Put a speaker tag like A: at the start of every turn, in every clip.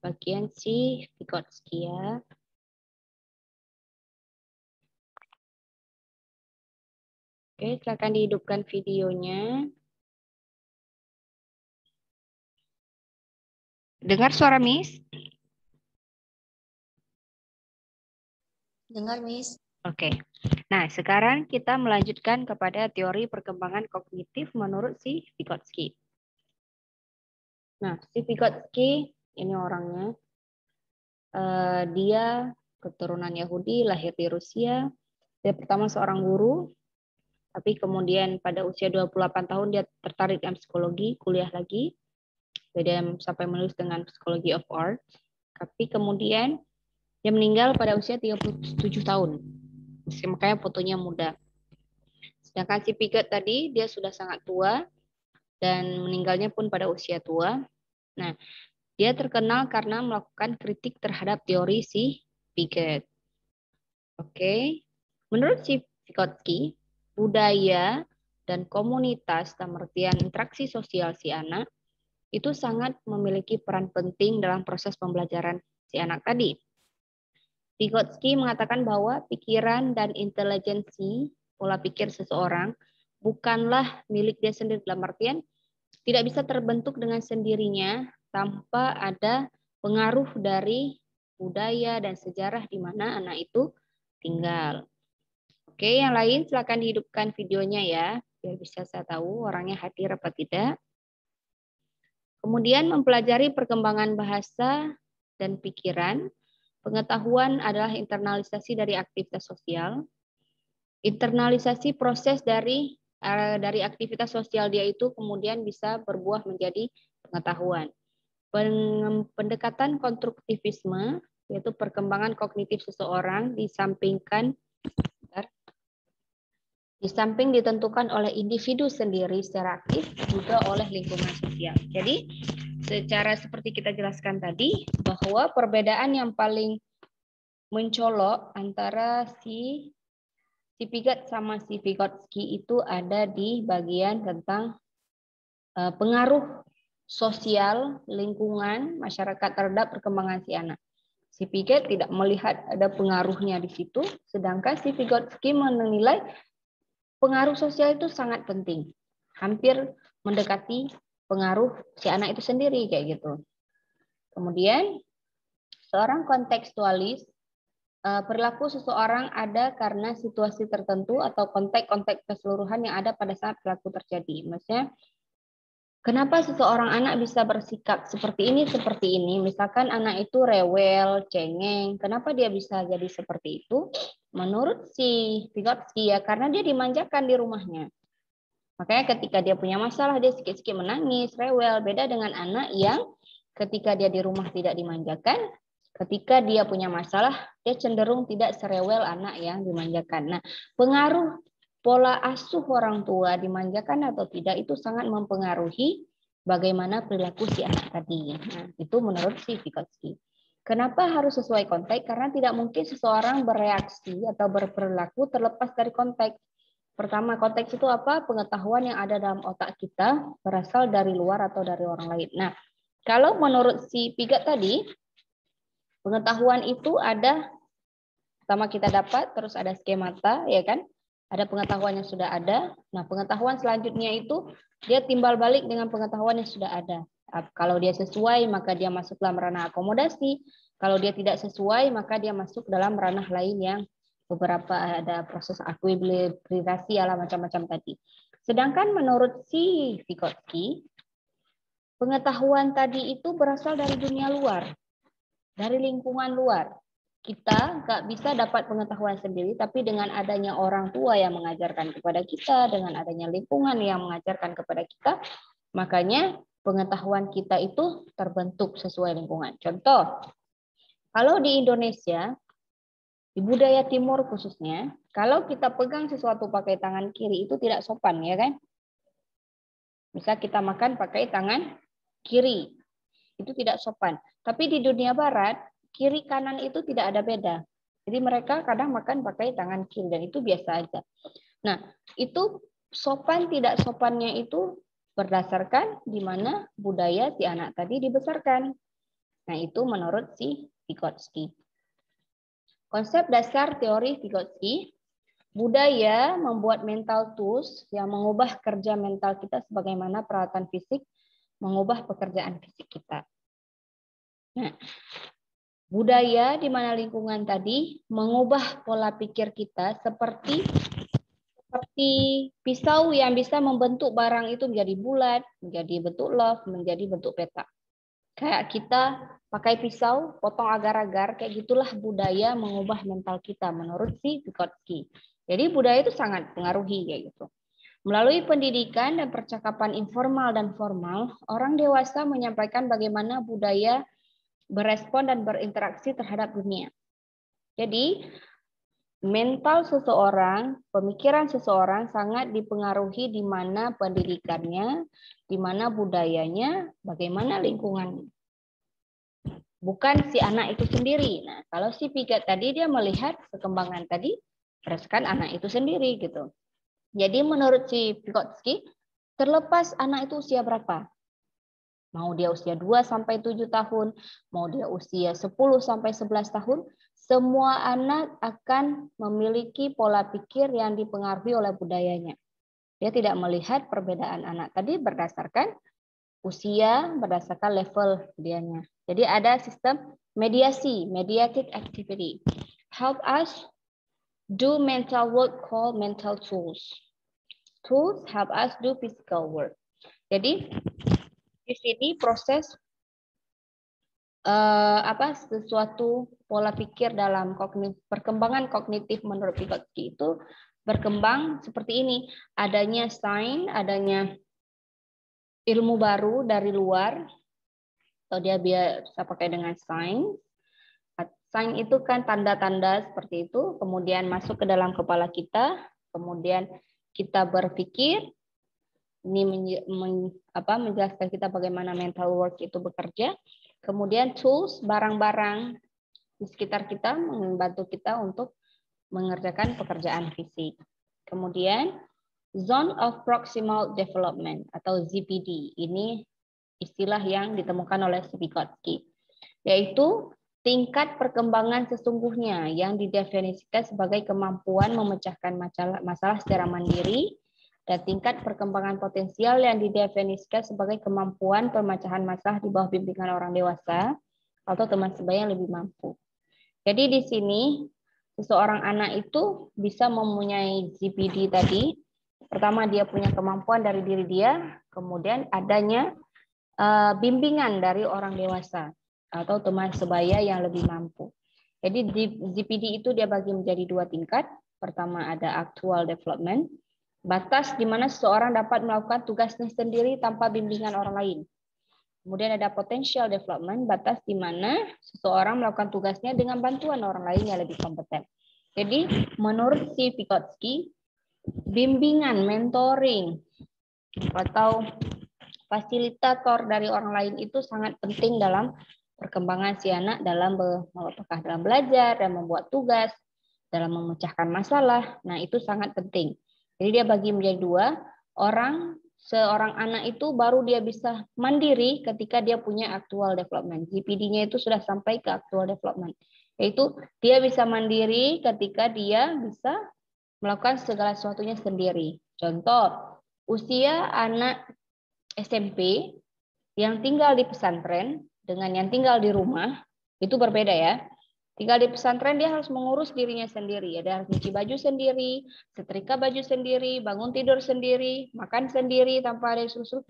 A: bagian si Vygotsky ya. Oke, silakan dihidupkan videonya. Dengar suara Miss?
B: Dengar, Miss.
A: Oke. Nah, sekarang kita melanjutkan kepada teori perkembangan kognitif menurut si Vygotsky. Nah, si Vygotsky ini orangnya. Dia keturunan Yahudi, lahir di Rusia. Dia pertama seorang guru, tapi kemudian pada usia 28 tahun dia tertarik dengan psikologi, kuliah lagi. Jadi dia sampai menulis dengan Psychology of Art. Tapi kemudian dia meninggal pada usia 37 tahun. Makanya fotonya muda. Sedangkan si Piaget tadi dia sudah sangat tua dan meninggalnya pun pada usia tua. Nah, dia terkenal karena melakukan kritik terhadap teori si Piaget. Oke. Menurut si Vygotsky, budaya dan komunitas dalam artian interaksi sosial si anak itu sangat memiliki peran penting dalam proses pembelajaran si anak tadi. Vygotsky mengatakan bahwa pikiran dan intelijensi pola pikir seseorang bukanlah milik dia sendiri, dalam artian tidak bisa terbentuk dengan sendirinya tanpa ada pengaruh dari budaya dan sejarah di mana anak itu tinggal. Oke, yang lain silakan dihidupkan videonya ya, biar bisa saya tahu orangnya hadir apa tidak. Kemudian mempelajari perkembangan bahasa dan pikiran. Pengetahuan adalah internalisasi dari aktivitas sosial. Internalisasi proses dari aktivitas sosial dia itu kemudian bisa berbuah menjadi pengetahuan. Pendekatan konstruktivisme, yaitu perkembangan kognitif seseorang di samping ditentukan oleh individu sendiri secara aktif, juga oleh lingkungan sosial. Jadi, secara seperti kita jelaskan tadi, bahwa perbedaan yang paling mencolok antara si Piaget sama si Vygotsky itu ada di bagian tentang pengaruh sosial, lingkungan, masyarakat terhadap perkembangan si anak. Si Piaget tidak melihat ada pengaruhnya di situ, sedangkan si Vygotsky menilai pengaruh sosial itu sangat penting. Hampir mendekati pengaruh si anak itu sendiri kayak gitu. Kemudian seorang kontekstualis, perilaku seseorang ada karena situasi tertentu atau konteks-konteks keseluruhan yang ada pada saat perilaku terjadi. Maksudnya kenapa seseorang anak bisa bersikap seperti ini? Misalkan anak itu rewel, cengeng. Kenapa dia bisa jadi seperti itu? Menurut si Vygotsky ya, karena dia dimanjakan di rumahnya. Makanya ketika dia punya masalah, dia sikit-sikit menangis, rewel. Beda dengan anak yang ketika dia di rumah tidak dimanjakan, ketika dia punya masalah, dia cenderung tidak serewel anak yang dimanjakan. Nah, pengaruh pola asuh orang tua dimanjakan atau tidak itu sangat mempengaruhi bagaimana perilaku si anak tadi. Nah, itu menurut si Vygotsky. Kenapa harus sesuai konteks? Karena tidak mungkin seseorang bereaksi atau berperilaku terlepas dari konteks. Pertama, konteks itu apa? Pengetahuan yang ada dalam otak kita berasal dari luar atau dari orang lain. Nah, kalau menurut si Piaget tadi, pengetahuan itu ada, pertama kita dapat, terus ada skemata, ya kan? Ada pengetahuan yang sudah ada. Nah, pengetahuan selanjutnya itu dia timbal balik dengan pengetahuan yang sudah ada. Kalau dia sesuai, maka dia masuk dalam ranah akomodasi. Kalau dia tidak sesuai, maka dia masuk dalam ranah lain yang beberapa ada proses ekuilibrasi ala macam-macam tadi. Sedangkan menurut si Vygotsky, pengetahuan tadi itu berasal dari dunia luar, dari lingkungan luar. Kita nggak bisa dapat pengetahuan sendiri, tapi dengan adanya orang tua yang mengajarkan kepada kita, dengan adanya lingkungan yang mengajarkan kepada kita, makanya pengetahuan kita itu terbentuk sesuai lingkungan. Contoh, kalau di Indonesia, di budaya timur khususnya, kalau kita pegang sesuatu pakai tangan kiri itu tidak sopan, ya kan? Bisa kita makan pakai tangan kiri, itu tidak sopan. Tapi di dunia barat, kiri kanan itu tidak ada beda. Jadi mereka kadang makan pakai tangan kiri dan itu biasa aja. Nah, itu sopan tidak sopannya itu berdasarkan di mana budaya si anak tadi dibesarkan. Nah, itu menurut si Vygotsky. Konsep dasar teori Vygotsky, budaya membuat mental tools yang mengubah kerja mental kita sebagaimana peralatan fisik mengubah pekerjaan fisik kita. Nah, budaya di mana lingkungan tadi mengubah pola pikir kita seperti pisau yang bisa membentuk barang itu menjadi bulat, menjadi bentuk love, menjadi bentuk peta. Kayak kita pakai pisau, potong agar-agar, kayak gitulah budaya mengubah mental kita menurut si Vygotsky. Jadi budaya itu sangat pengaruhi kayak gitu. Melalui pendidikan dan percakapan informal dan formal, orang dewasa menyampaikan bagaimana budaya berespon dan berinteraksi terhadap dunia. Jadi mental seseorang, pemikiran seseorang sangat dipengaruhi di mana pendidikannya, di mana budayanya, bagaimana lingkungannya. Bukan si anak itu sendiri. Nah, kalau si Piaget tadi dia melihat perkembangan tadi berdasarkan anak itu sendiri gitu. Jadi menurut si Vygotsky, terlepas anak itu usia berapa, mau dia usia 2 sampai 7 tahun, mau dia usia 10 sampai 11 tahun, semua anak akan memiliki pola pikir yang dipengaruhi oleh budayanya. Dia tidak melihat perbedaan anak tadi berdasarkan usia, berdasarkan level dianya. Jadi ada sistem mediasi, mediated activity. Help us do mental work called mental tools. Tools help us do physical work. Jadi di sini proses sesuatu pola pikir dalam perkembangan kognitif menurut Vygotsky itu berkembang seperti ini. Adanya sains, adanya ilmu baru dari luar, atau dia bisa pakai dengan sains. Sains itu kan tanda-tanda seperti itu, kemudian masuk ke dalam kepala kita, kemudian kita berpikir, ini menjelaskan kita bagaimana mental work itu bekerja. Kemudian tools, barang-barang di sekitar kita membantu kita untuk mengerjakan pekerjaan fisik. Kemudian zone of proximal development atau ZPD. Ini istilah yang ditemukan oleh Vygotsky, yaitu tingkat perkembangan sesungguhnya yang didefinisikan sebagai kemampuan memecahkan masalah secara mandiri, dan tingkat perkembangan potensial yang didefinisikan sebagai kemampuan pemecahan masalah di bawah bimbingan orang dewasa atau teman sebaya yang lebih mampu. Jadi di sini seseorang anak itu bisa mempunyai ZPD tadi. Pertama dia punya kemampuan dari diri dia, kemudian adanya bimbingan dari orang dewasa atau teman sebaya yang lebih mampu. Jadi ZPD itu dia bagi menjadi 2 tingkat. Pertama ada actual development, batas di mana seseorang dapat melakukan tugasnya sendiri tanpa bimbingan orang lain. Kemudian ada potential development, batas di mana seseorang melakukan tugasnya dengan bantuan orang lain yang lebih kompeten. Jadi menurut si Vygotsky, bimbingan, mentoring, atau fasilitator dari orang lain itu sangat penting dalam perkembangan si anak dalam belajar dan membuat tugas, dalam memecahkan masalah. Nah, itu sangat penting. Jadi dia bagi menjadi 2, seorang anak itu baru dia bisa mandiri ketika dia punya actual development. GPD-nya itu sudah sampai ke actual development. Yaitu dia bisa mandiri ketika dia bisa melakukan segala sesuatunya sendiri. Contoh, usia anak SMP yang tinggal di pesantren dengan yang tinggal di rumah itu berbeda ya. Tinggal di pesantren dia harus mengurus dirinya sendiri. Dia harus cuci baju sendiri, setrika baju sendiri, bangun tidur sendiri, makan sendiri tanpa ada susu.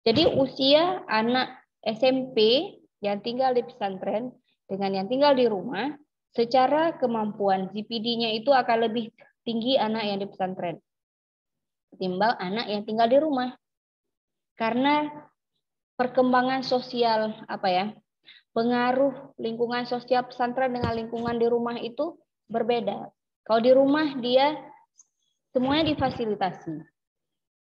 A: Jadi usia anak SMP yang tinggal di pesantren dengan yang tinggal di rumah, secara kemampuan GPD-nya itu akan lebih tinggi anak yang di pesantren ketimbang anak yang tinggal di rumah. Karena perkembangan sosial pengaruh lingkungan sosial pesantren dengan lingkungan di rumah itu berbeda. Kalau di rumah dia semuanya difasilitasi.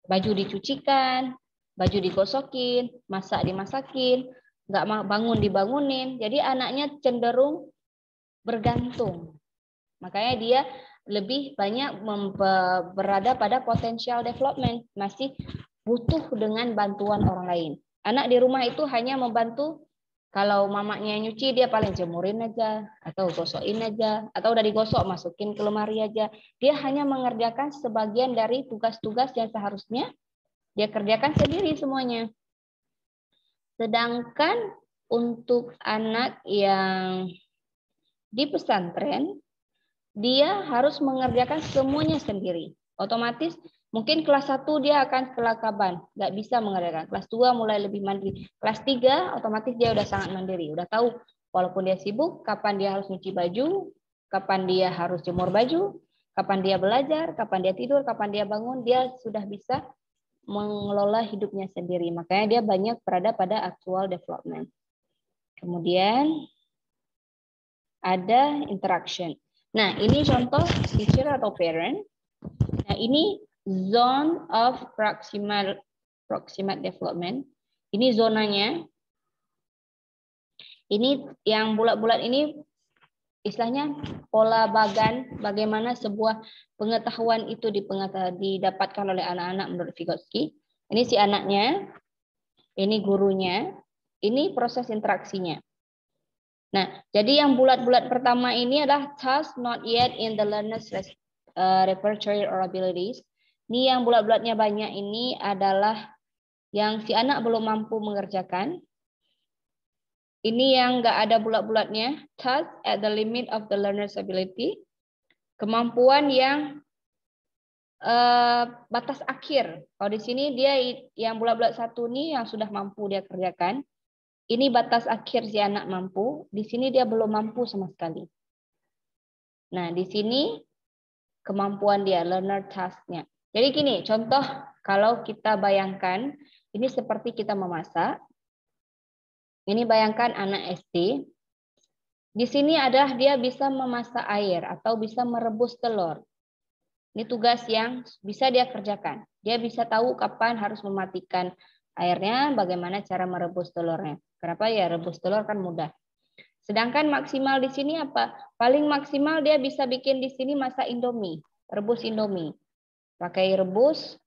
A: Baju dicucikan, baju digosokin, masak dimasakin, nggak bangun dibangunin. Jadi anaknya cenderung bergantung. Makanya dia lebih banyak berada pada potential development, masih butuh dengan bantuan orang lain. Anak di rumah itu hanya membantu kalau mamanya nyuci dia paling jemurin aja atau gosokin aja atau udah digosok masukin ke lemari aja. Dia hanya mengerjakan sebagian dari tugas-tugas yang seharusnya dia kerjakan sendiri semuanya. Sedangkan untuk anak yang di pesantren dia harus mengerjakan semuanya sendiri. Otomatis mungkin kelas 1 dia akan kelakaban, nggak bisa mengerjakan. Kelas 2 mulai lebih mandiri. Kelas 3 otomatis dia udah sangat mandiri. Udah tahu walaupun dia sibuk, kapan dia harus nyuci baju, kapan dia harus jemur baju, kapan dia belajar, kapan dia tidur, kapan dia bangun, dia sudah bisa mengelola hidupnya sendiri. Makanya dia banyak berada pada actual development. Kemudian ada interaction. Nah, ini contoh teacher atau parent. Nah, ini zone of proximal development. Ini zonanya. Ini yang bulat-bulat ini istilahnya pola bagan bagaimana sebuah pengetahuan itu didapatkan oleh anak-anak menurut Vygotsky. Ini si anaknya, ini gurunya, ini proses interaksinya. Nah, jadi yang bulat-bulat pertama ini adalah task not yet in the learner's repertoire or abilities. Ini yang bulat-bulatnya banyak ini adalah yang si anak belum mampu mengerjakan. Ini yang nggak ada bulat-bulatnya, task at the limit of the learner's ability. Kemampuan yang batas akhir. Kalau di sini dia yang bulat-bulat satu nih yang sudah mampu dia kerjakan. Ini batas akhir si anak mampu. Di sini dia belum mampu sama sekali. Nah, di sini kemampuan dia, learner task-nya. Jadi gini, contoh kalau kita bayangkan, ini seperti kita memasak. Ini bayangkan anak SD. Di sini adalah dia bisa memasak air atau bisa merebus telur. Ini tugas yang bisa dia kerjakan. Dia bisa tahu kapan harus mematikan airnya, bagaimana cara merebus telurnya. Kenapa ya? Rebus telur kan mudah. Sedangkan maksimal di sini apa? Paling maksimal dia bisa bikin di sini masak Indomie, rebus Indomie. Pakai rebus,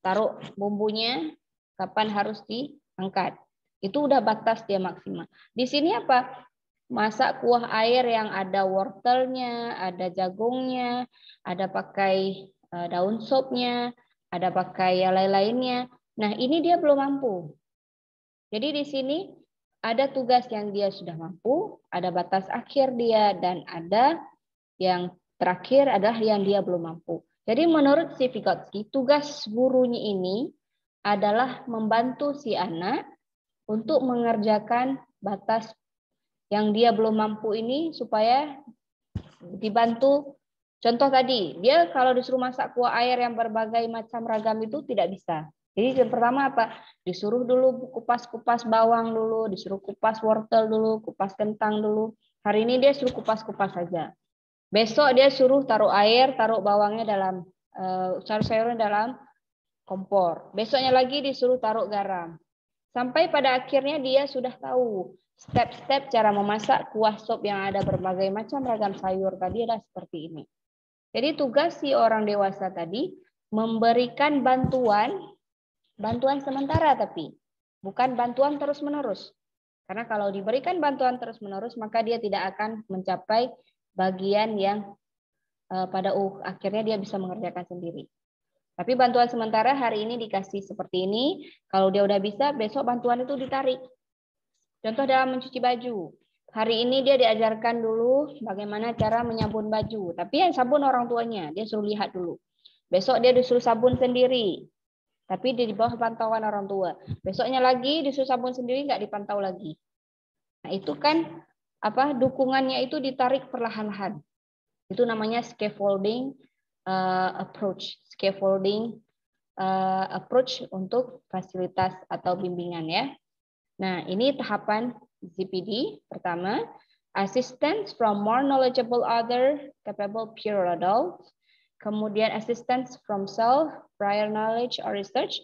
A: taruh bumbunya, kapan harus diangkat. Itu udah batas dia maksimal. Di sini apa? Masak kuah air yang ada wortelnya, ada jagungnya, ada pakai daun sopnya, ada pakai yang lain-lainnya. Nah, ini dia belum mampu. Jadi di sini ada tugas yang dia sudah mampu, ada batas akhir dia, dan ada yang terakhir adalah yang dia belum mampu. Jadi menurut si Vygotsky, tugas gurunya ini adalah membantu si anak untuk mengerjakan batas yang dia belum mampu ini supaya dibantu. Contoh tadi, dia kalau disuruh masak kuah air yang berbagai macam ragam itu tidak bisa. Jadi yang pertama apa? Disuruh dulu kupas-kupas bawang dulu, disuruh kupas wortel dulu, kupas kentang dulu. Hari ini dia suruh kupas-kupas saja. Besok dia suruh taruh air, taruh bawangnya dalam sayur-sayurnya dalam kompor. Besoknya lagi disuruh taruh garam. Sampai pada akhirnya dia sudah tahu step-step cara memasak kuah sop yang ada berbagai macam ragam sayur tadi adalah seperti ini. Jadi tugas si orang dewasa tadi memberikan bantuan sementara tapi bukan bantuan terus-menerus. Karena kalau diberikan bantuan terus-menerus maka dia tidak akan mencapai bagian yang pada akhirnya dia bisa mengerjakan sendiri. Tapi bantuan sementara hari ini dikasih seperti ini, kalau dia udah bisa besok bantuan itu ditarik. Contoh dalam mencuci baju. Hari ini dia diajarkan dulu bagaimana cara menyabun baju, tapi yang sabun orang tuanya, dia suruh lihat dulu. Besok dia disuruh sabun sendiri. Tapi di bawah pantauan orang tua. Besoknya lagi disuruh sabun sendiri nggak dipantau lagi. Nah itu kan dukungannya itu ditarik perlahan-lahan. Itu namanya scaffolding approach. Scaffolding approach untuk fasilitas atau bimbingan ya. Nah ini tahapan ZPD pertama. Assistance from more knowledgeable other capable peer adults. Kemudian assistance from self, prior knowledge or research,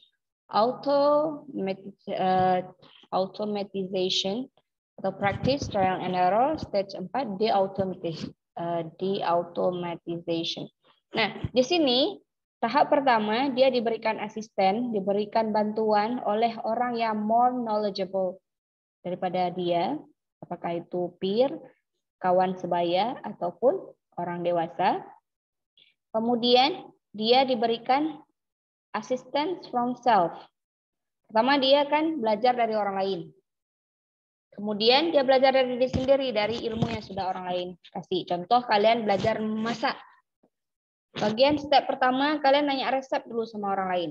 A: automatization atau practice, trial and error, stage 4, deautomatization. Nah, di sini Tahap pertama, dia diberikan asisten, diberikan bantuan oleh orang yang more knowledgeable daripada dia, apakah itu peer, kawan sebaya, ataupun orang dewasa. Kemudian dia diberikan assistance from self. Pertama dia kan belajar dari orang lain. Kemudian dia belajar dari diri sendiri, dari ilmu yang sudah orang lain kasih. Contoh kalian belajar memasak. Bagian step pertama, kalian nanya resep dulu sama orang lain.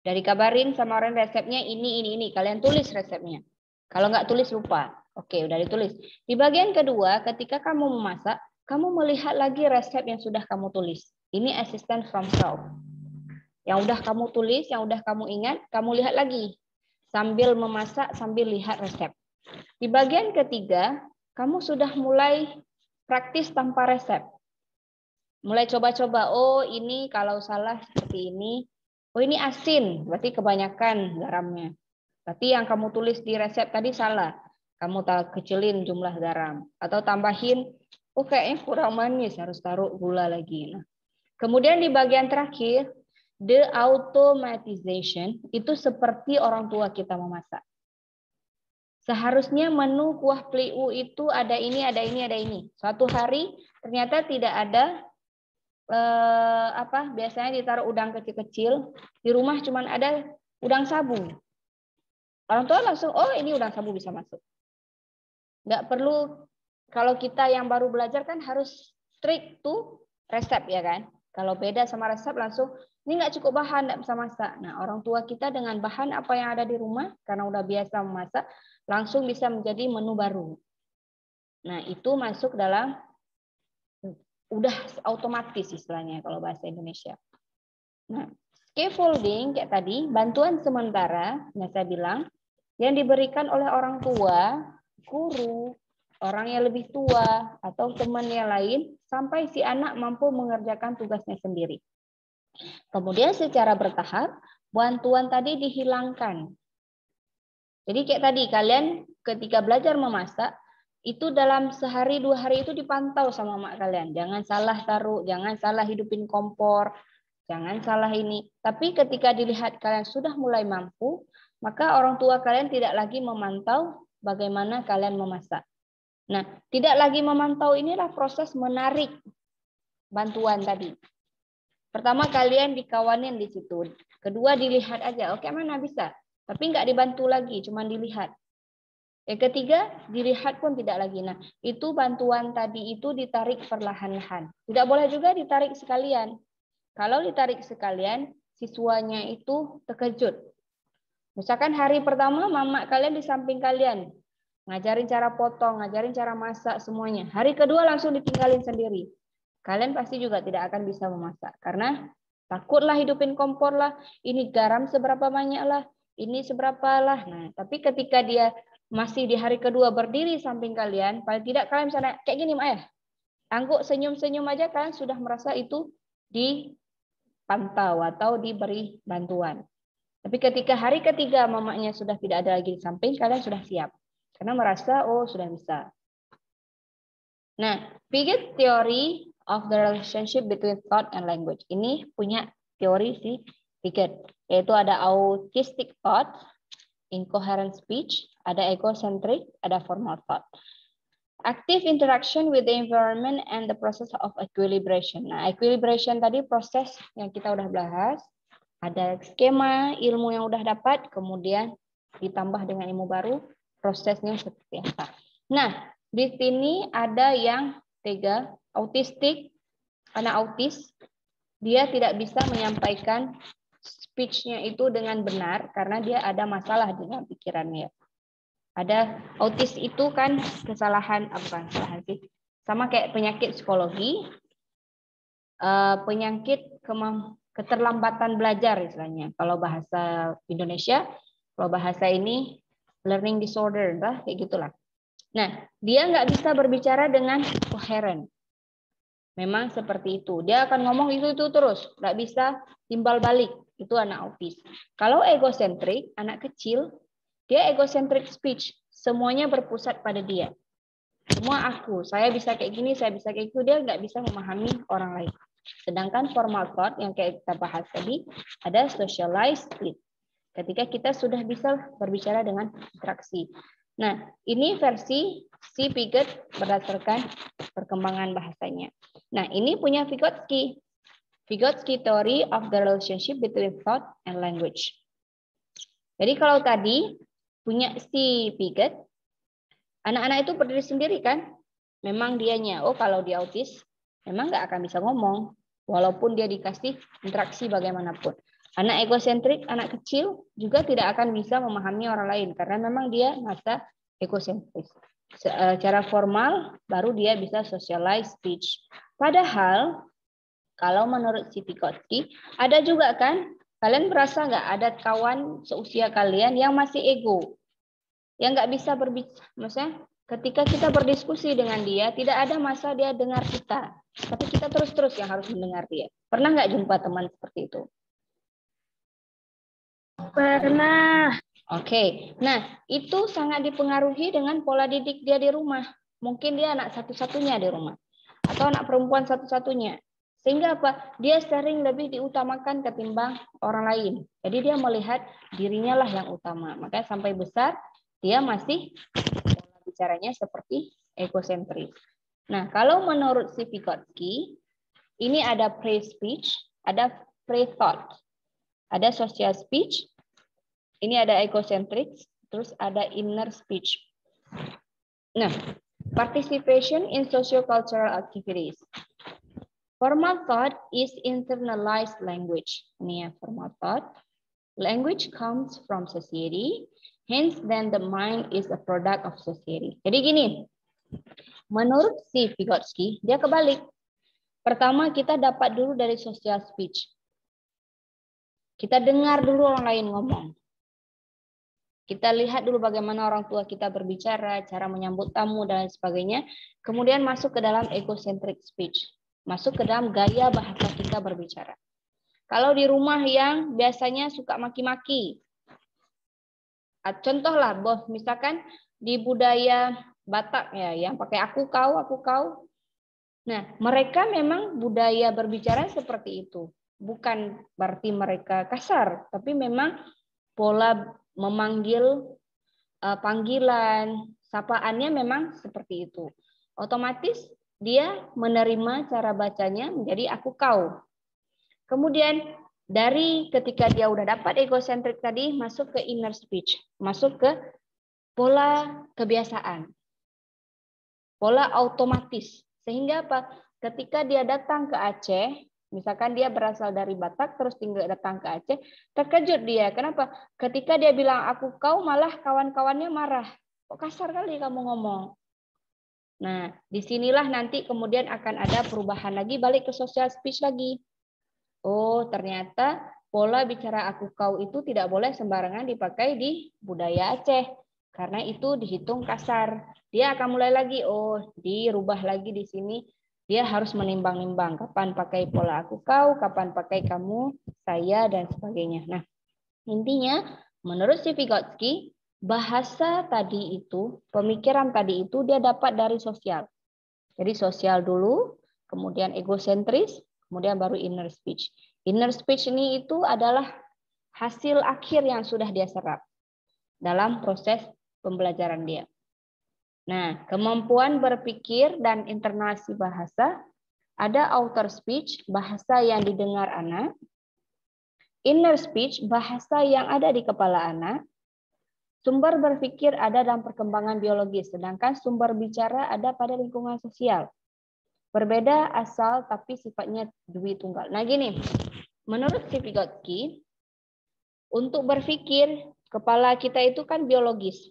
A: Dari kabarin sama orang resepnya ini. Kalian tulis resepnya. Kalau nggak tulis lupa. Oke, udah ditulis. Di bagian kedua, ketika kamu memasak, kamu melihat lagi resep yang sudah kamu tulis. Ini assistant from self. Yang udah kamu tulis, yang udah kamu ingat, kamu lihat lagi. Sambil memasak, sambil lihat resep. Di bagian ketiga, kamu sudah mulai praktis tanpa resep. Mulai coba-coba, oh ini kalau salah seperti ini. Oh ini asin, berarti kebanyakan garamnya. Berarti yang kamu tulis di resep tadi salah. Kamu kecilin jumlah garam. Atau tambahin, oh kayaknya kurang manis, harus taruh gula lagi. Nah, kemudian di bagian terakhir, the automatization, itu seperti orang tua kita memasak. Seharusnya menu kuah pliu itu ada ini, ada ini, ada ini. Suatu hari ternyata tidak ada biasanya ditaruh udang kecil-kecil, di rumah cuman ada udang sabu. Orang tua langsung, oh ini udang sabu bisa masuk. Nggak perlu, kalau kita yang baru belajar kan harus strict to resep ya kan. Kalau beda sama resep langsung, ini nggak cukup bahan, nggak bisa masak. Nah orang tua kita dengan bahan apa yang ada di rumah, karena udah biasa memasak, langsung bisa menjadi menu baru. Nah itu masuk dalam udah otomatis istilahnya kalau bahasa Indonesia. Nah, scaffolding kayak tadi, bantuan sementara yang saya bilang yang diberikan oleh orang tua, guru, orang yang lebih tua atau teman yang lain sampai si anak mampu mengerjakan tugasnya sendiri. Kemudian secara bertahap bantuan tadi dihilangkan. Jadi kayak tadi kalian ketika belajar memasak itu dalam sehari 2 hari itu dipantau sama mak kalian. Jangan salah taruh, jangan salah hidupin kompor, jangan salah ini. Tapi ketika dilihat kalian sudah mulai mampu, maka orang tua kalian tidak lagi memantau bagaimana kalian memasak. Nah, tidak lagi memantau inilah proses menarik bantuan tadi. Pertama kalian dikawanin di situ. Kedua dilihat aja, oke mana bisa. Tapi nggak dibantu lagi, cuma dilihat. Yang ketiga, dilihat pun tidak lagi. Nah, itu bantuan tadi itu ditarik perlahan-lahan. Tidak boleh juga ditarik sekalian. Kalau ditarik sekalian, siswanya itu terkejut. Misalkan hari pertama, mama kalian di samping kalian. Ngajarin cara potong, ngajarin cara masak, semuanya. Hari kedua langsung ditinggalin sendiri. Kalian pasti juga tidak akan bisa memasak. Karena takutlah hidupin kompor lah. Ini garam seberapa banyak lah. Ini seberapa lah. Nah, tapi ketika dia masih di hari kedua berdiri samping kalian, paling tidak kalian misalnya kayak gini, Mak ya. Angguk senyum-senyum aja kalian sudah merasa itu dipantau atau diberi bantuan. Tapi ketika hari ketiga mamanya sudah tidak ada lagi di samping, kalian sudah siap. Karena merasa, oh sudah bisa. Nah, Piaget theory of the relationship between thought and language. Ini punya teori si Piaget. Yaitu ada autistic thought, incoherent speech, ada egocentric, ada formal thought. Active interaction with the environment and the process of equilibration. Nah, equilibration tadi proses yang kita udah bahas. Ada skema ilmu yang udah dapat, kemudian ditambah dengan ilmu baru, prosesnya seperti apa. Nah, di sini ada yang 3, autistik, anak autis, dia tidak bisa menyampaikan speech-nya itu dengan benar karena dia ada masalah dengan pikirannya. Ada autis itu kan kesalahan sih? Sama kayak penyakit psikologi, penyakit keterlambatan belajar istilahnya. Kalau bahasa Indonesia, kalau bahasa ini learning disorder, kayak gitulah. Nah, dia nggak bisa berbicara dengan koheren. Memang seperti itu. Dia akan ngomong itu terus, nggak bisa timbal balik. Itu anak autis. Kalau egosentrik, anak kecil, dia egocentric speech. Semuanya berpusat pada dia. Semua aku. Saya bisa kayak gini, saya bisa kayak gitu. Dia nggak bisa memahami orang lain. Sedangkan formal thought yang kayak kita bahas tadi ada socialized speech. Ketika kita sudah bisa berbicara dengan interaksi. Nah, ini versi si Piaget berdasarkan perkembangan bahasanya. Nah, ini punya Vygotsky. Vygotsky Theory of the Relationship Between Thought and Language. Jadi kalau tadi punya si Piaget, anak-anak itu berdiri sendiri kan? Memang dianya, kalau dia autis, memang nggak akan bisa ngomong. Walaupun dia dikasih interaksi bagaimanapun. Anak egosentrik, anak kecil juga tidak akan bisa memahami orang lain. Karena memang dia masa egosentris. Secara formal, baru dia bisa socialize speech. Padahal, kalau menurut si Vygotsky, ada juga kan, kalian merasa nggak ada kawan seusia kalian yang masih ego, yang nggak bisa berbicara, maksudnya ketika kita berdiskusi dengan dia, tidak ada masa dia dengar kita, tapi kita terus-terus yang harus mendengar dia. Pernah nggak jumpa teman seperti itu?
B: Pernah.
A: Oke, nah itu sangat dipengaruhi dengan pola didik dia di rumah. Mungkin dia anak satu-satunya di rumah, atau anak perempuan satu-satunya. Sehingga apa? Dia sering lebih diutamakan ketimbang orang lain. Jadi dia melihat dirinya lah yang utama. Makanya sampai besar dia masih pola bicaranya seperti egosentris. Nah, kalau menurut si Vygotsky, ini ada pre-speech, ada pre-thought, ada social speech, ini ada egocentric, terus ada inner speech. Nah, participation in socio-cultural activities. Formal thought is internalized language. Ini ya, formal thought. Language comes from society, hence then the mind is a product of society. Jadi gini, menurut si Vygotsky, dia kebalik. Pertama kita dapat dulu dari social speech. Kita dengar dulu orang lain ngomong. Kita lihat dulu bagaimana orang tua kita berbicara, cara menyambut tamu, dan sebagainya. Kemudian masuk ke dalam egocentric speech. Masuk ke dalam gaya bahasa kita berbicara. Kalau di rumah yang biasanya suka maki-maki. Contohlah, bos, misalkan di budaya Batak ya, yang pakai aku kau. Nah, mereka memang budaya berbicara seperti itu. Bukan berarti mereka kasar, tapi memang pola memanggil, panggilan, sapaannya memang seperti itu. Otomatis dia menerima cara bacanya menjadi aku kau. Kemudian dari ketika dia udah dapat egocentrik tadi, masuk ke inner speech, masuk ke pola kebiasaan, pola otomatis. Sehingga apa? Ketika dia datang ke Aceh, misalkan dia berasal dari Batak, terus tinggal datang ke Aceh, terkejut dia. Kenapa? Ketika dia bilang aku kau, malah kawan-kawannya marah. Kok kasar kali kamu ngomong? Nah, disinilah nanti kemudian akan ada perubahan lagi, balik ke social speech lagi. Oh, ternyata pola bicara aku kau itu tidak boleh sembarangan dipakai di budaya Aceh. Karena itu dihitung kasar. Dia akan mulai lagi, dirubah lagi di sini. Dia harus menimbang-nimbang kapan pakai pola aku kau, kapan pakai kamu, saya, dan sebagainya. Nah, intinya menurut si Vygotsky, bahasa tadi itu, pemikiran tadi itu dia dapat dari sosial. Jadi sosial dulu, kemudian egosentris, kemudian baru inner speech. Inner speech ini itu adalah hasil akhir yang sudah dia serap dalam proses pembelajaran dia. Nah, kemampuan berpikir dan internasi bahasa, ada outer speech, bahasa yang didengar anak, inner speech, bahasa yang ada di kepala anak, sumber berpikir ada dalam perkembangan biologis, sedangkan sumber bicara ada pada lingkungan sosial. Berbeda asal tapi sifatnya dui tunggal. Nah gini, menurut si Vygotsky, untuk berpikir, kepala kita itu kan biologis.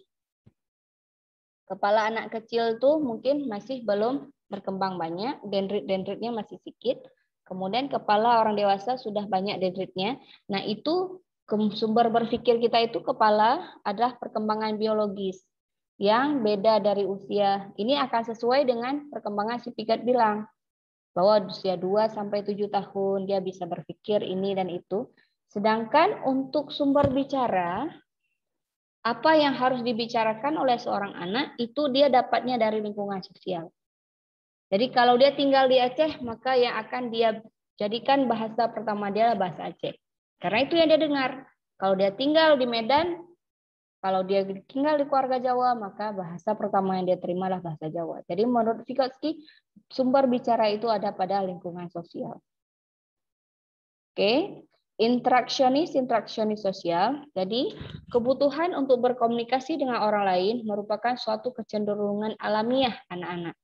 A: Kepala anak kecil tuh mungkin masih belum berkembang banyak, dendrit-dendritnya masih sedikit. Kemudian kepala orang dewasa sudah banyak dendritnya. Nah itu sumber berpikir kita itu kepala adalah perkembangan biologis yang beda dari usia. Ini akan sesuai dengan perkembangan si Piaget bilang bahwa usia 2 sampai 7 tahun dia bisa berpikir ini dan itu. Sedangkan untuk sumber bicara, apa yang harus dibicarakan oleh seorang anak itu dia dapatnya dari lingkungan sosial. Jadi kalau dia tinggal di Aceh, maka yang akan dia jadikan bahasa pertama dia bahasa Aceh. Karena itu yang dia dengar. Kalau dia tinggal di Medan, kalau dia tinggal di keluarga Jawa, maka bahasa pertama yang dia terima adalah bahasa Jawa. Jadi menurut Vygotsky, sumber bicara itu ada pada lingkungan sosial. Oke, interaksionis sosial. Jadi kebutuhan untuk berkomunikasi dengan orang lain merupakan suatu kecenderungan alamiah anak-anak.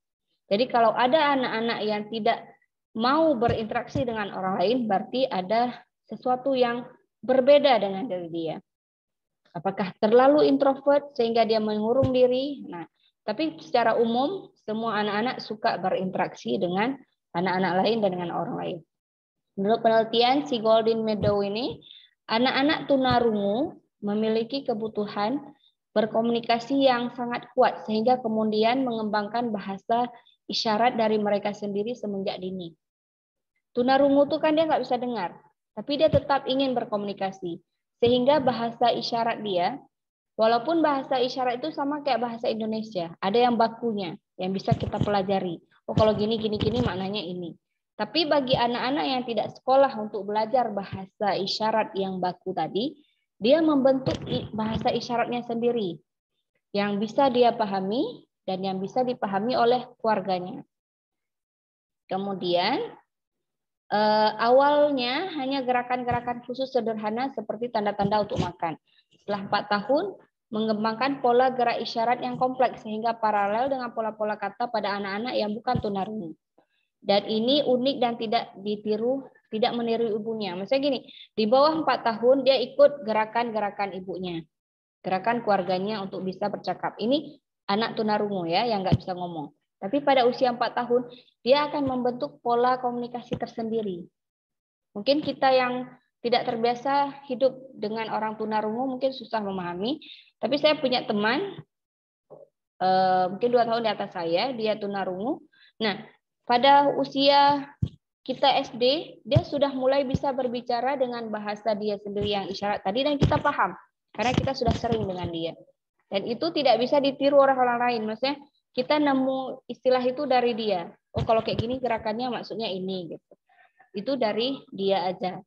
A: Jadi kalau ada anak-anak yang tidak mau berinteraksi dengan orang lain, berarti ada sesuatu yang berbeda dengan diri dia. Apakah terlalu introvert sehingga dia mengurung diri? Nah, tapi secara umum semua anak-anak suka berinteraksi dengan anak-anak lain dan dengan orang lain. Menurut penelitian si Golden Meadow ini, anak-anak tunarungu memiliki kebutuhan berkomunikasi yang sangat kuat sehingga kemudian mengembangkan bahasa isyarat dari mereka sendiri semenjak dini. Tunarungu itu kan dia nggak bisa dengar, tapi dia tetap ingin berkomunikasi. Sehingga bahasa isyarat dia, walaupun bahasa isyarat itu sama kayak bahasa Indonesia, ada yang bakunya, yang bisa kita pelajari. Oh kalau gini, maknanya ini. Tapi bagi anak-anak yang tidak sekolah untuk belajar bahasa isyarat yang baku tadi, dia membentuk bahasa isyaratnya sendiri, yang bisa dia pahami dan yang bisa dipahami oleh keluarganya. Kemudian, awalnya hanya gerakan-gerakan khusus sederhana seperti tanda-tanda untuk makan. Setelah 4 tahun, mengembangkan pola gerak isyarat yang kompleks sehingga paralel dengan pola-pola kata pada anak-anak yang bukan tunarungu. Dan ini unik dan tidak ditiru, tidak meniru ibunya. Maksudnya gini, di bawah 4 tahun dia ikut gerakan-gerakan ibunya, gerakan keluarganya untuk bisa bercakap. Ini anak tunarungu ya, yang nggak bisa ngomong. Tapi pada usia 4 tahun, dia akan membentuk pola komunikasi tersendiri. Mungkin kita yang tidak terbiasa hidup dengan orang tunarungu mungkin susah memahami. Tapi saya punya teman, mungkin 2 tahun di atas saya, dia tunarungu. Nah, pada usia kita SD, dia sudah mulai bisa berbicara dengan bahasa dia sendiri yang isyarat tadi, dan kita paham, karena kita sudah sering dengan dia. Dan itu tidak bisa ditiru oleh orang lain. Maksudnya, kita nemu istilah itu dari dia. Oh, kalau kayak gini gerakannya maksudnya ini gitu. Itu dari dia aja.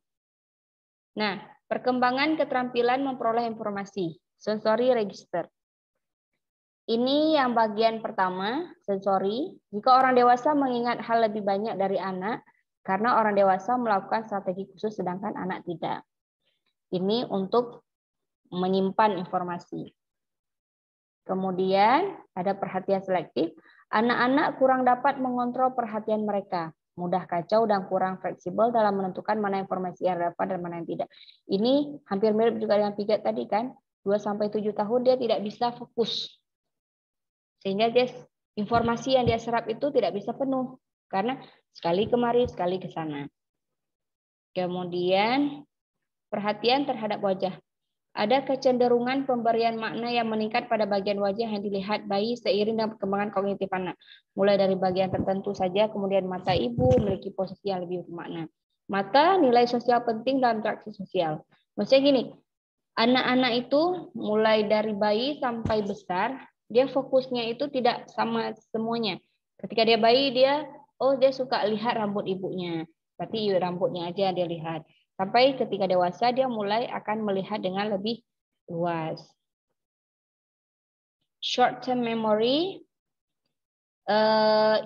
A: Nah, perkembangan keterampilan memperoleh informasi, sensory register. Ini yang bagian pertama, sensori. Jika orang dewasa mengingat hal lebih banyak dari anak, karena orang dewasa melakukan strategi khusus sedangkan anak tidak. Ini untuk menyimpan informasi. Kemudian ada perhatian selektif. Anak-anak kurang dapat mengontrol perhatian mereka, mudah kacau dan kurang fleksibel dalam menentukan mana informasi yang relevan dan mana yang tidak. Ini hampir mirip juga dengan Piaget tadi kan, 2-7 tahun dia tidak bisa fokus. Sehingga dia informasi yang dia serap itu tidak bisa penuh karena sekali kemari, sekali ke sana. Kemudian perhatian terhadap wajah. Ada kecenderungan pemberian makna yang meningkat pada bagian wajah yang dilihat bayi seiring dengan perkembangan kognitif anak. Mulai dari bagian tertentu saja, kemudian mata ibu memiliki posisi yang lebih bermakna. Mata nilai sosial penting dalam interaksi sosial. Maksudnya gini, anak-anak itu mulai dari bayi sampai besar, dia fokusnya itu tidak sama semuanya. Ketika dia bayi, dia suka lihat rambut ibunya. Berarti rambutnya aja dia lihat. Sampai ketika dewasa dia mulai akan melihat dengan lebih luas. Short term memory,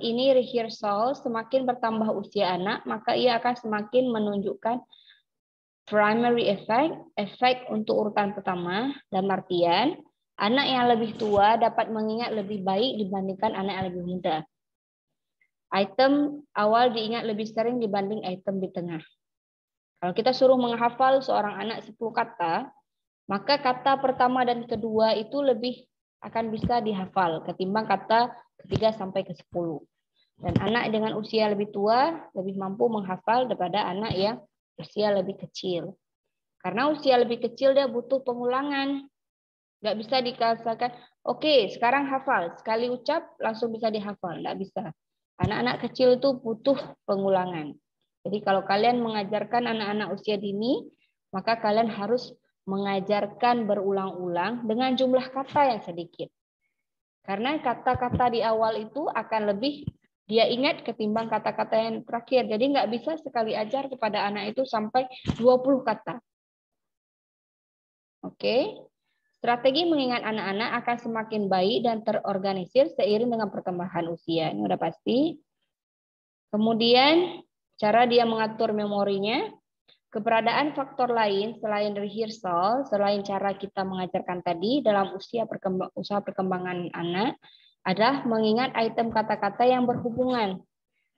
A: ini rehearsal, semakin bertambah usia anak, maka ia akan semakin menunjukkan primary effect, efek untuk urutan pertama, dan artian anak yang lebih tua dapat mengingat lebih baik dibandingkan anak yang lebih muda. Item awal diingat lebih sering dibanding item di tengah. Kalau kita suruh menghafal seorang anak 10 kata, maka kata pertama dan kedua itu lebih akan bisa dihafal ketimbang kata ketiga sampai ke 10. Dan anak dengan usia lebih tua lebih mampu menghafal daripada anak yang usia lebih kecil. Karena usia lebih kecil dia butuh pengulangan. Nggak bisa dikatakan, oke, sekarang hafal. Sekali ucap langsung bisa dihafal. Nggak bisa. Anak-anak kecil itu butuh pengulangan. Jadi kalau kalian mengajarkan anak-anak usia dini, maka kalian harus mengajarkan berulang-ulang dengan jumlah kata yang sedikit. Karena kata-kata di awal itu akan lebih dia ingat ketimbang kata-kata yang terakhir. Jadi nggak bisa sekali ajar kepada anak itu sampai 20 kata. Oke. Strategi mengingat anak-anak akan semakin baik dan terorganisir seiring dengan perkembangan usia. Ini udah pasti. Kemudian cara dia mengatur memorinya, keberadaan faktor lain selain rehearsal, selain cara kita mengajarkan tadi dalam usaha perkembangan anak adalah mengingat item kata-kata yang berhubungan.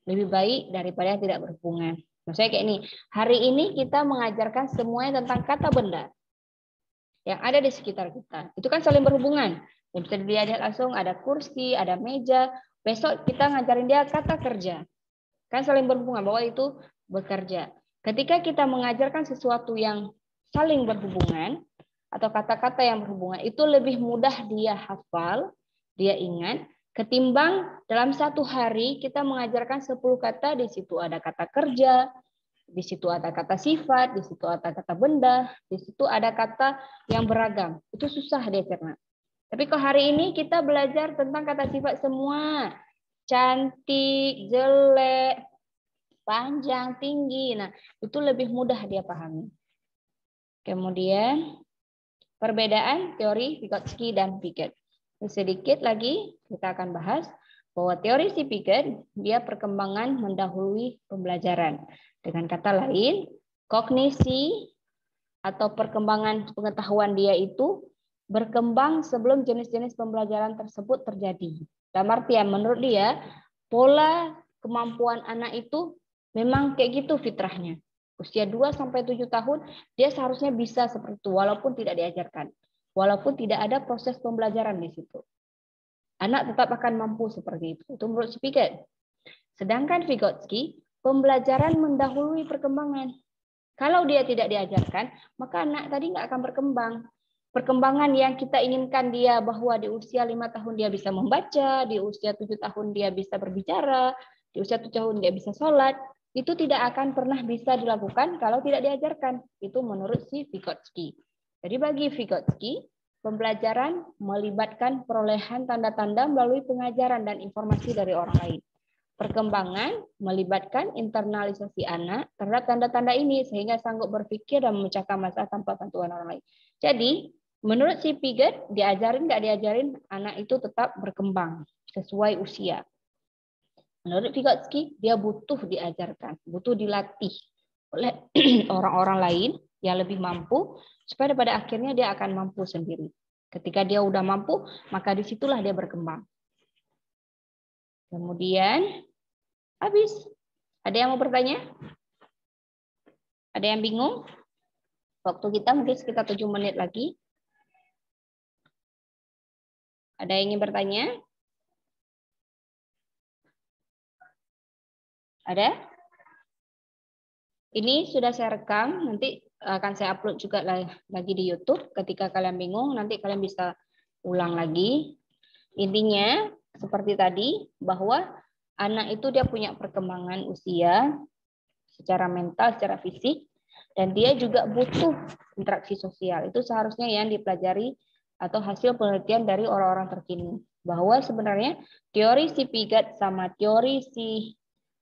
A: Lebih baik daripada yang tidak berhubungan. Maksudnya kayak ini, hari ini kita mengajarkan semuanya tentang kata benda yang ada di sekitar kita. Itu kan saling berhubungan. Yang bisa dilihat langsung ada kursi, ada meja. Besok kita ngajarin dia kata kerja. Kan saling berhubungan bahwa itu bekerja. Ketika kita mengajarkan sesuatu yang saling berhubungan atau kata-kata yang berhubungan, itu lebih mudah dia hafal, dia ingat, ketimbang dalam satu hari kita mengajarkan 10 kata, di situ ada kata kerja, di situ ada kata sifat, di situ ada kata benda, di situ ada kata yang beragam. Itu susah dia cerna. Tapi kalau hari ini kita belajar tentang kata sifat semua. Cantik, jelek, panjang, tinggi. Nah, itu lebih mudah dia pahami. Kemudian perbedaan teori Vygotsky dan Piaget. Sedikit lagi kita akan bahas bahwa teori si Piaget dia perkembangan mendahului pembelajaran. Dengan kata lain, kognisi atau perkembangan pengetahuan dia itu berkembang sebelum jenis-jenis pembelajaran tersebut terjadi. Dalam artian menurut dia, pola kemampuan anak itu memang kayak gitu fitrahnya. Usia 2-7 tahun, dia seharusnya bisa seperti itu, walaupun tidak diajarkan. Walaupun tidak ada proses pembelajaran di situ. Anak tetap akan mampu seperti itu. Itu menurut si Piaget. Sedangkan Vygotsky, pembelajaran mendahului perkembangan. Kalau dia tidak diajarkan, maka anak tadi nggak akan berkembang. Perkembangan yang kita inginkan dia bahwa di usia 5 tahun dia bisa membaca, di usia 7 tahun dia bisa berbicara, di usia 7 tahun dia bisa sholat, itu tidak akan pernah bisa dilakukan kalau tidak diajarkan. Itu menurut si Vygotsky. Jadi bagi Vygotsky, pembelajaran melibatkan perolehan tanda-tanda melalui pengajaran dan informasi dari orang lain. Perkembangan melibatkan internalisasi anak terhadap tanda-tanda ini sehingga sanggup berpikir dan memecahkan masalah tanpa bantuan orang lain. Jadi, menurut si Piaget, diajarin nggak diajarin, anak itu tetap berkembang sesuai usia. Menurut Vygotsky, dia butuh diajarkan, butuh dilatih oleh orang-orang lain yang lebih mampu, supaya pada akhirnya dia akan mampu sendiri. Ketika dia udah mampu, maka disitulah dia berkembang. Kemudian, habis. Ada yang mau bertanya? Ada yang bingung? Waktu kita mungkin sekitar 7 menit lagi. Ada yang ingin bertanya? Ada? Ini sudah saya rekam, nanti akan saya upload juga lagi di YouTube. Ketika kalian bingung, nanti kalian bisa ulang lagi. Intinya, seperti tadi, bahwa anak itu dia punya perkembangan usia secara mental, secara fisik, dan dia juga butuh interaksi sosial. Itu seharusnya yang dipelajari atau hasil penelitian dari orang-orang terkini. Bahwa sebenarnya teori si Piaget sama teori si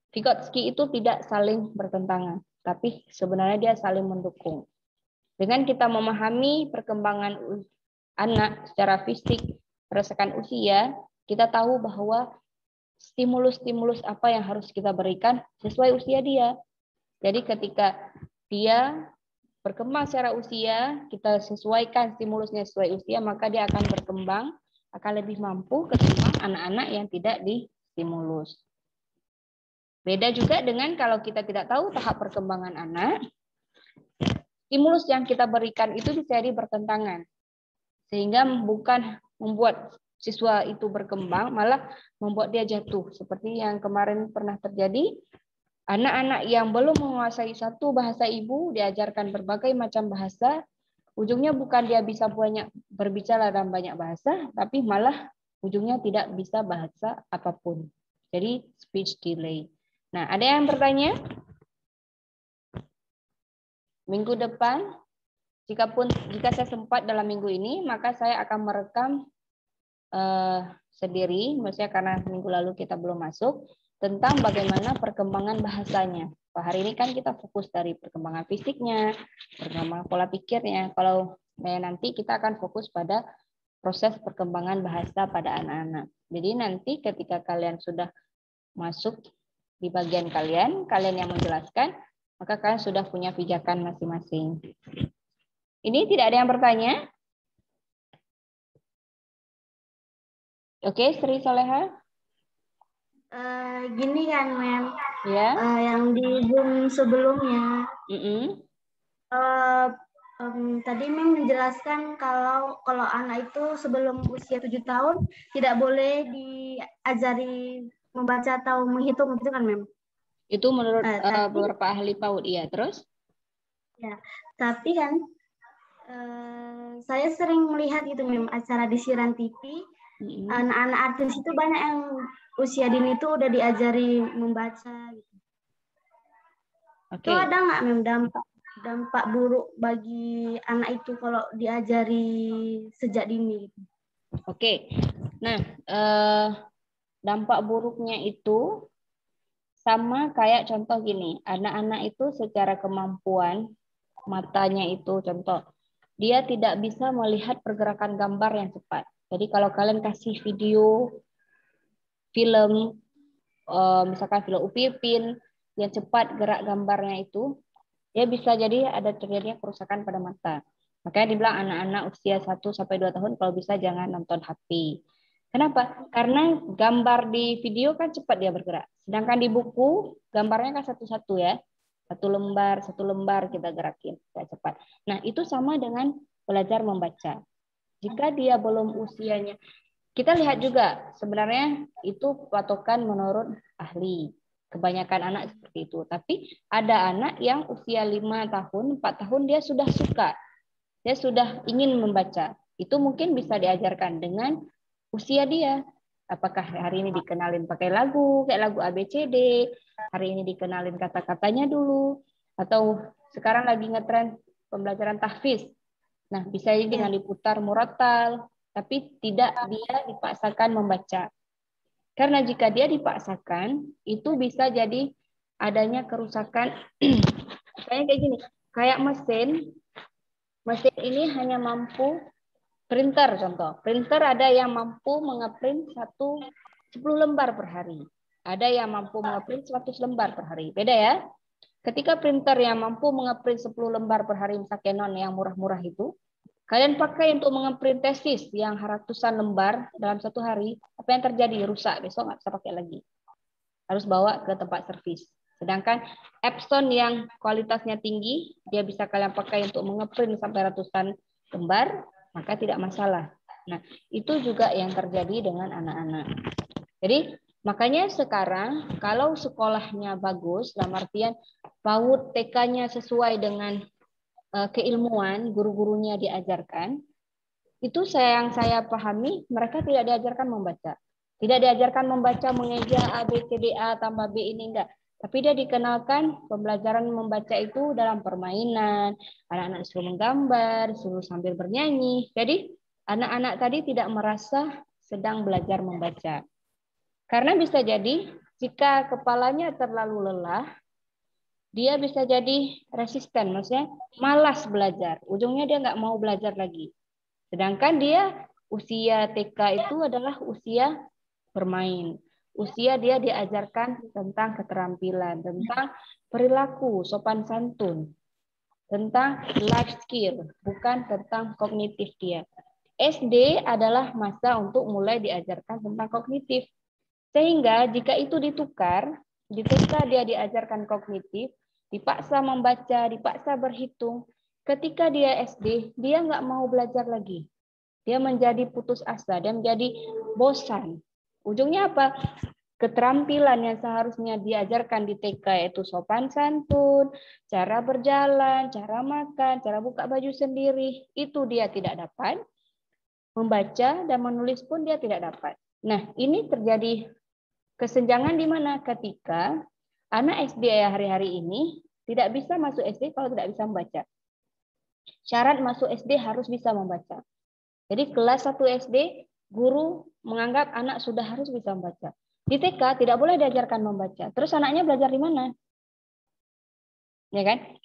A: Vygotsky itu tidak saling bertentangan, tapi sebenarnya dia saling mendukung. Dengan kita memahami perkembangan anak secara fisik berdasarkan usia, kita tahu bahwa stimulus-stimulus apa yang harus kita berikan sesuai usia dia. Jadi ketika dia berkembang secara usia, kita sesuaikan stimulusnya sesuai usia, maka dia akan berkembang, akan lebih mampu ketimbang anak-anak yang tidak distimulus. Beda juga dengan kalau kita tidak tahu tahap perkembangan anak, stimulus yang kita berikan itu bisa jadi bertentangan. Sehingga bukan membuat siswa itu berkembang, malah membuat dia jatuh. Seperti yang kemarin pernah terjadi, anak-anak yang belum menguasai satu bahasa ibu diajarkan berbagai macam bahasa, ujungnya bukan dia bisa banyak berbicara dalam banyak bahasa, tapi malah ujungnya tidak bisa bahasa apapun. Jadi speech delay. Nah, ada yang bertanya? Minggu depan, jika saya sempat dalam minggu ini, maka saya akan merekam sendiri, maksudnya karena minggu lalu kita belum masuk. tentang bagaimana perkembangan bahasanya. Hari ini kan kita fokus dari perkembangan fisiknya, perkembangan pola pikirnya. Kalau nanti kita akan fokus pada proses perkembangan bahasa pada anak-anak. Jadi nanti ketika kalian sudah masuk di bagian kalian yang menjelaskan, maka kalian sudah punya pijakan masing-masing. Ini tidak ada yang bertanya? Oke, Sri Soleha.
B: Gini kan, Mem.
A: Ya.
B: Yang di Zoom sebelumnya. Tadi Mem menjelaskan kalau anak itu sebelum usia 7 tahun tidak boleh diajari membaca atau menghitung, gitu kan, Mem?
A: Itu menurut beberapa ahli PAUD, iya. Terus?
B: Ya, tapi kan saya sering melihat gitu, Mem, acara di siaran TV. Anak-anak artis itu banyak yang usia dini itu udah diajari membaca gitu. Itu ada nggak, Mem, dampak buruk bagi anak itu kalau diajari sejak dini gitu?
A: Oke. Nah, dampak buruknya itu sama kayak contoh gini, anak-anak itu secara kemampuan matanya itu contoh, dia tidak bisa melihat pergerakan gambar yang cepat. Jadi kalau kalian kasih video, film, misalkan film Upin yang cepat gerak gambarnya itu, dia bisa jadi ada terjadinya kerusakan pada mata. Makanya dibilang anak-anak usia 1-2 tahun kalau bisa jangan nonton HP. Kenapa? Karena gambar di video kan cepat dia bergerak. Sedangkan di buku gambarnya kan satu-satu ya. Satu lembar kita gerakin cepat. Nah, itu sama dengan belajar membaca. Jika dia belum usianya, kita lihat juga sebenarnya itu patokan menurut ahli. Kebanyakan anak seperti itu. Tapi ada anak yang usia 5 tahun, 4 tahun dia sudah suka. Dia sudah ingin membaca. Itu mungkin bisa diajarkan dengan usia dia. Apakah hari ini dikenalin pakai lagu, kayak lagu ABCD, hari ini dikenalin kata-katanya dulu, atau sekarang lagi ngetren pembelajaran tahfiz. Nah, bisa dengan diputar murattal, tapi tidak dia dipaksakan membaca. Karena jika dia dipaksakan, itu bisa jadi adanya kerusakan. Kayak gini, kayak mesin ini hanya mampu printer contoh. Printer ada yang mampu mengeprint 10 lembar per hari. Ada yang mampu mengeprint 100 lembar per hari. Beda ya? Ketika printer yang mampu mengeprint 10 lembar per hari, misalnya Canon yang murah-murah itu, kalian pakai untuk mengeprint tesis yang ratusan lembar dalam satu hari, apa yang terjadi? Rusak, besok nggak bisa pakai lagi. Harus bawa ke tempat servis. Sedangkan Epson yang kualitasnya tinggi, dia bisa kalian pakai untuk mengeprint sampai ratusan lembar, maka tidak masalah. Nah, itu juga yang terjadi dengan anak-anak. Jadi, makanya sekarang kalau sekolahnya bagus, dalam artian PAUD TK-nya sesuai dengan keilmuan, guru-gurunya diajarkan, itu yang saya pahami, mereka tidak diajarkan membaca. Tidak diajarkan membaca, mengeja A, B, C, D, A, tambah B ini enggak. Tapi dia dikenalkan pembelajaran membaca itu dalam permainan, anak-anak suruh menggambar, suruh sambil bernyanyi. Jadi anak-anak tadi tidak merasa sedang belajar membaca. Karena bisa jadi jika kepalanya terlalu lelah, dia bisa jadi resisten, maksudnya malas belajar. Ujungnya dia nggak mau belajar lagi. Sedangkan dia usia TK itu adalah usia bermain. Usia dia diajarkan tentang keterampilan, tentang perilaku, sopan santun, tentang life skill, bukan tentang kognitif dia. SD adalah masa untuk mulai diajarkan tentang kognitif. Sehingga jika itu ditukar, di TK dia diajarkan kognitif, dipaksa membaca, dipaksa berhitung, ketika dia SD, dia nggak mau belajar lagi. Dia menjadi putus asa, dia menjadi bosan. Ujungnya apa? Keterampilan yang seharusnya diajarkan di TK yaitu sopan santun, cara berjalan, cara makan, cara buka baju sendiri, itu dia tidak dapat. Membaca dan menulis pun dia tidak dapat. Nah, ini terjadi kesenjangan di mana ketika anak SD hari-hari ini tidak bisa masuk SD kalau tidak bisa membaca. Syarat masuk SD harus bisa membaca. Jadi kelas 1 SD, guru menganggap anak sudah harus bisa membaca. Di TK tidak boleh diajarkan membaca. Terus anaknya belajar di mana? Ya kan?